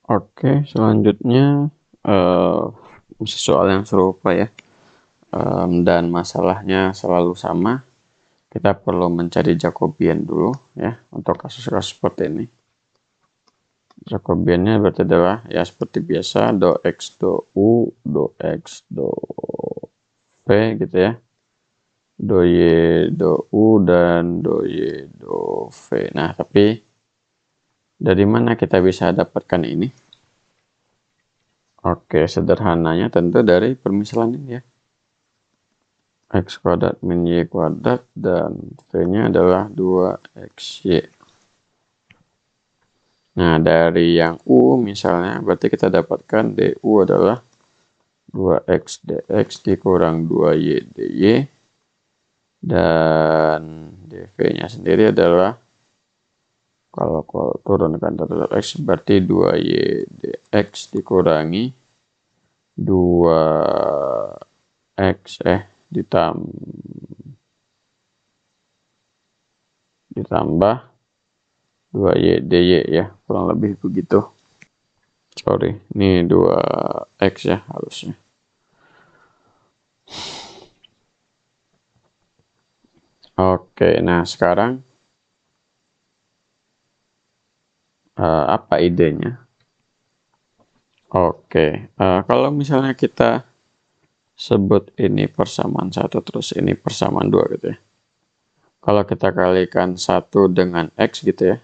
Oke, selanjutnya masih soal yang serupa ya. Dan masalahnya selalu sama. Kita perlu mencari Jacobian dulu ya untuk kasus-kasus seperti ini. Jacobiannya berarti adalah ya seperti biasa do x do u do x do v gitu ya. Do y do u dan do y do v. Nah, tapi dari mana kita bisa dapatkan ini? Oke, sederhananya tentu dari permisalan ini ya. X kuadrat min Y kuadrat dan V-nya adalah 2XY. Nah, dari yang U misalnya, berarti kita dapatkan DU adalah 2X dx dikurang 2Y dy. Dan dV-nya sendiri adalah, kalau turunkan terhadap X, berarti 2Y dx dikurangi 2X ditambah 2Y dy ya, kurang lebih begitu. Sorry, ini 2X ya harusnya. Oke, nah sekarang apa idenya? Oke, kalau misalnya kita sebut ini persamaan 1 terus ini persamaan 2 gitu ya. Kalau kita kalikan 1 dengan X gitu ya,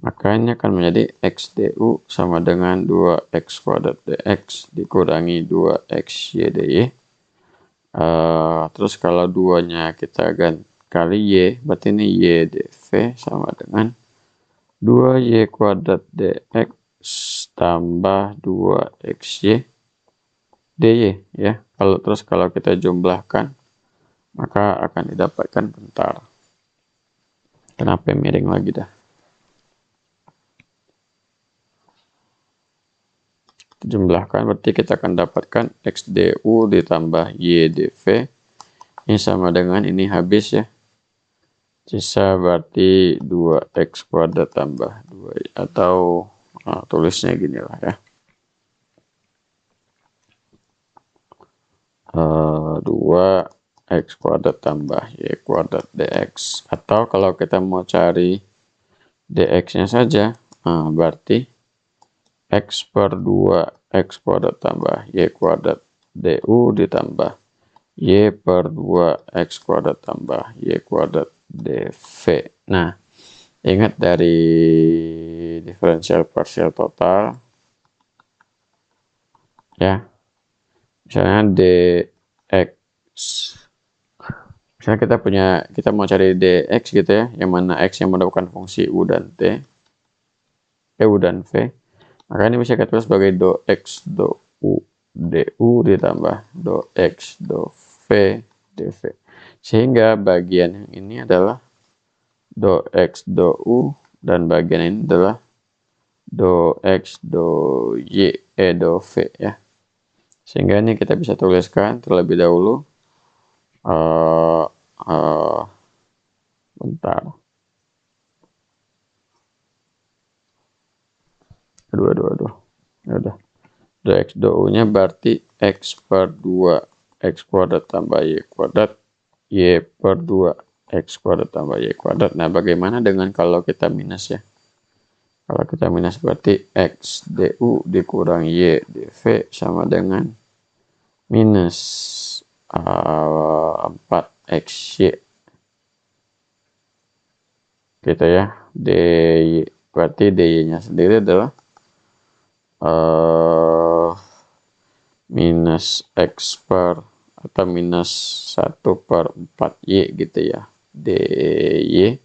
maka ini akan menjadi X du sama dengan 2X kuadrat dx dikurangi 2XY dy. Terus kalau 2-nya kita kali Y, berarti ini Y dV sama dengan 2Y kuadrat dx tambah 2XY dy ya. Kalau kita jumlahkan, maka akan didapatkan bentar. Kenapa miring lagi dah? Jumlahkan berarti kita akan dapatkan X du ditambah Y dV. Ini sama dengan ini habis ya. Sisa berarti 2X kuadrat tambah 2Y. Atau tulisnya gini lah ya. 2X kuadrat tambah Y kuadrat dx. Atau kalau kita mau cari dx-nya saja, berarti X per 2X kuadrat tambah Y kuadrat du ditambah Y per 2X kuadrat tambah Y kuadrat dV. Nah, ingat dari diferensial partial total ya. Misalnya dx, misalnya kita mau cari dx gitu ya, yang mana x yang merupakan fungsi u dan u dan v. Maka ini bisa kita tulis sebagai do x do u du ditambah do x do v dv. Sehingga bagian yang ini adalah do x do u dan bagian ini adalah do x do y do v ya. Sehingga ini kita bisa tuliskan terlebih dahulu. Bentar. Aduh. Ya udah. Do x do u-nya berarti x per 2 x kuadrat tambah y kuadrat y per 2 x kuadrat tambah y kuadrat. Nah, bagaimana dengan kalau kita minus ya? Kalau kita minus berarti x du dikurang y dv sama dengan minus 4xy. Gitu ya. dy, berarti dy-nya sendiri adalah minus x per atau minus 1 per 4y gitu ya. dy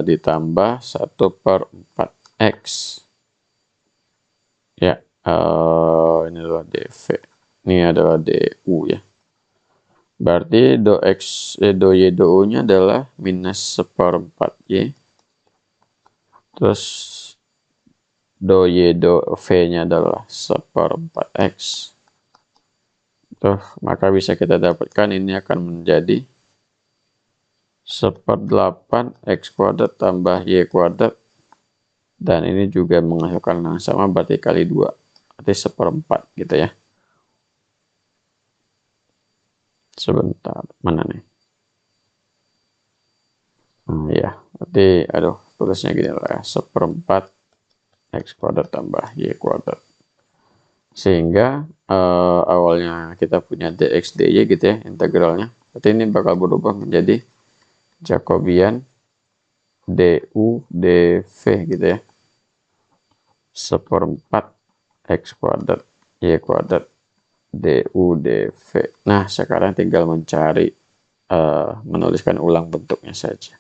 ditambah 1 per 4x ya. Ini adalah dv, ini adalah du ya. Berarti do x do y do u nya adalah minus 1/4y. Terus do y do v nya adalah 1/4x. Tuh, maka bisa kita dapatkan ini akan menjadi 1/8 X kuadrat tambah Y kuadrat. Dan ini juga menghasilkan yang sama, berarti kali 2. Berarti 1/4 gitu ya. Sebentar, mana nih? Nah, ya, berarti aduh, tulisnya gini lah ya. 1/4 X kuadrat tambah Y kuadrat. Sehingga awalnya kita punya dx dy gitu ya, integralnya. Berarti ini bakal berubah menjadi Jacobian du dv gitu ya. 1/4 X kuadrat Y kuadrat du dv. Nah, sekarang tinggal mencari, menuliskan ulang bentuknya saja.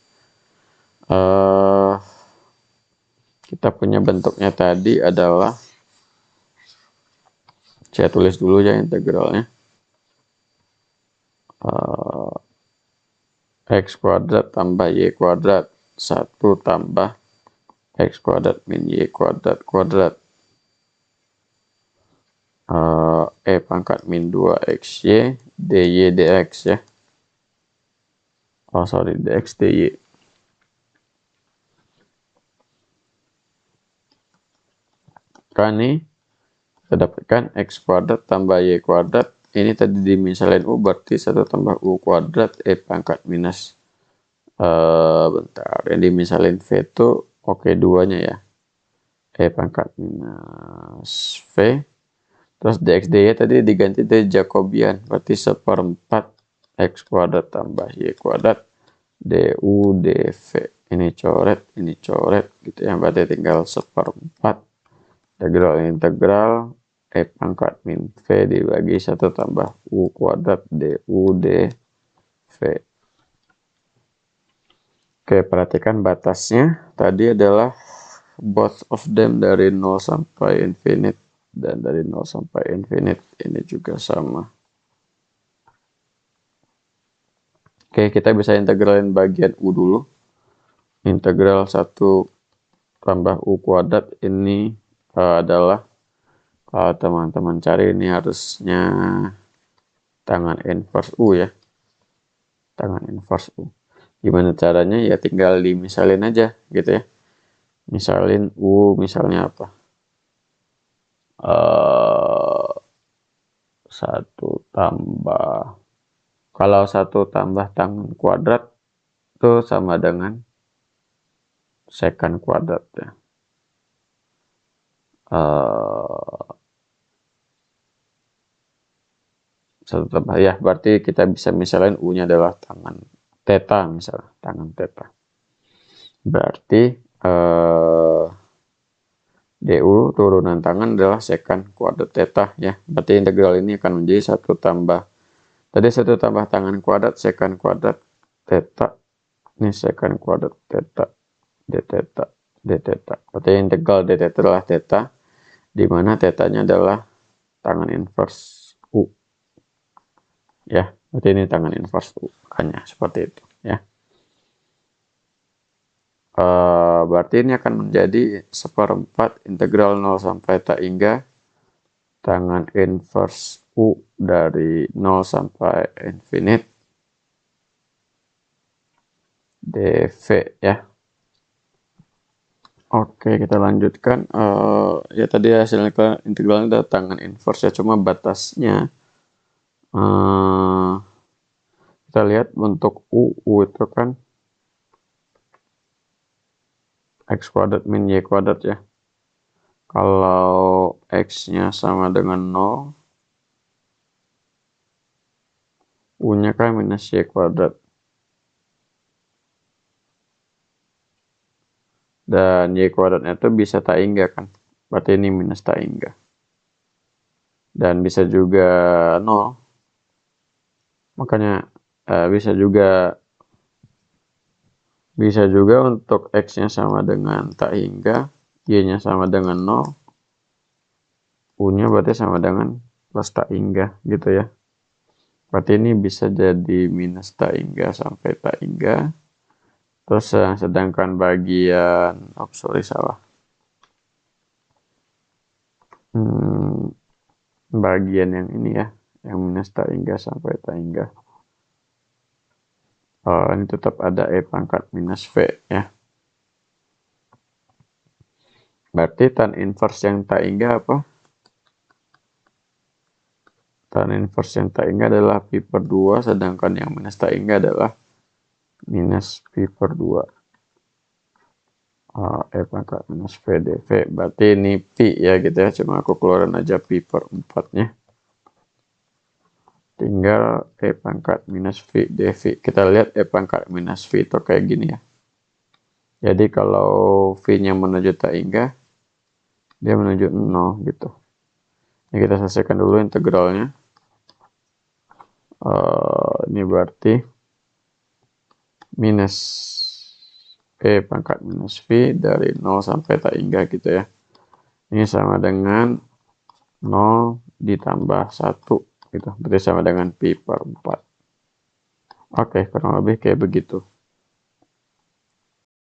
Kita punya bentuknya tadi adalah, saya tulis dulu ya integralnya. X kuadrat tambah Y kuadrat 1 tambah X kuadrat min Y kuadrat kuadrat E pangkat min 2XY dy dx ya. Oh sorry, dx dy. Kan nih kita dapatkan X kuadrat tambah Y kuadrat. Ini tadi dimisalin U, berarti 1 tambah U kuadrat E pangkat minus bentar, yang dimisalin V itu oke, duanya ya, E pangkat minus V. Terus dx dy tadi diganti dari Jacobian, berarti 1/4 X kuadrat tambah Y kuadrat du dv. Ini coret gitu ya, berarti tinggal 1/4 integral E pangkat min V dibagi 1 tambah U kuadrat du dv. Oke, perhatikan batasnya. Tadi adalah both of them dari 0 sampai infinite. Dan dari 0 sampai infinite ini juga sama. Oke, kita bisa integralin bagian U dulu. Integral 1 tambah U kuadrat ini adalah, kalau teman-teman cari ini harusnya tangan inverse U ya. Tangan inverse U. Gimana caranya? Ya tinggal dimisalin aja gitu ya. Misalin U misalnya apa? 1 tambah, kalau 1 tambah tangan kuadrat itu sama dengan secant kuadrat ya. 1 tambah ya, berarti kita bisa misalin U-nya adalah tangan theta, misalnya tangan theta. Berarti du turunan tangan adalah secant kuadrat theta ya. Berarti integral ini akan menjadi 1 tambah, tadi 1 tambah tangan kuadrat secant kuadrat theta. Ini secant kuadrat theta d theta d theta. Berarti integral d theta adalah theta, di mana tetanya adalah tangan inverse U. Ya, berarti ini tangan inverse U, hanya seperti itu ya. Berarti ini akan menjadi 1/4 integral 0 sampai tak hingga tangan inverse U dari 0 sampai infinite dv ya. Oke, kita lanjutkan. Ya tadi hasilnya integralnya adalah tangan inverse ya, cuma batasnya kita lihat bentuk U itu kan X kuadrat min Y kuadrat ya. Kalau X-nya sama dengan 0, U-nya kan minus Y kuadrat. Dan Y kuadratnya itu bisa tak hingga kan. Berarti ini minus tak hingga. Dan bisa juga 0. Makanya bisa juga untuk X-nya sama dengan tak hingga, Y-nya sama dengan 0, U-nya berarti sama dengan plus tak hingga gitu ya. Berarti ini bisa jadi minus tak hingga sampai tak hingga. Terus sedangkan bagian, salah. Bagian yang ini ya, yang minus tak hingga sampai tak hingga. Ini tetap ada E pangkat minus V ya. Berarti tan inverse yang tak hingga apa? Tan inverse yang tak hingga adalah pi per 2, sedangkan yang minus tak hingga adalah minus pi per 2. E pangkat minus V dV. Berarti ini pi ya gitu ya. Cuma aku keluarin aja pi per 4-nya. Tinggal E pangkat minus V dV. Kita lihat E pangkat minus V itu kayak gini ya. Jadi kalau V-nya menuju tak hingga, dia menuju 0 gitu. Ini kita selesaikan dulu integralnya. Ini berarti minus E pangkat minus V dari 0 sampai tak hingga gitu ya. Ini sama dengan 0 ditambah 1 gitu. Berarti sama dengan pi per 4. Oke, kurang lebih kayak begitu.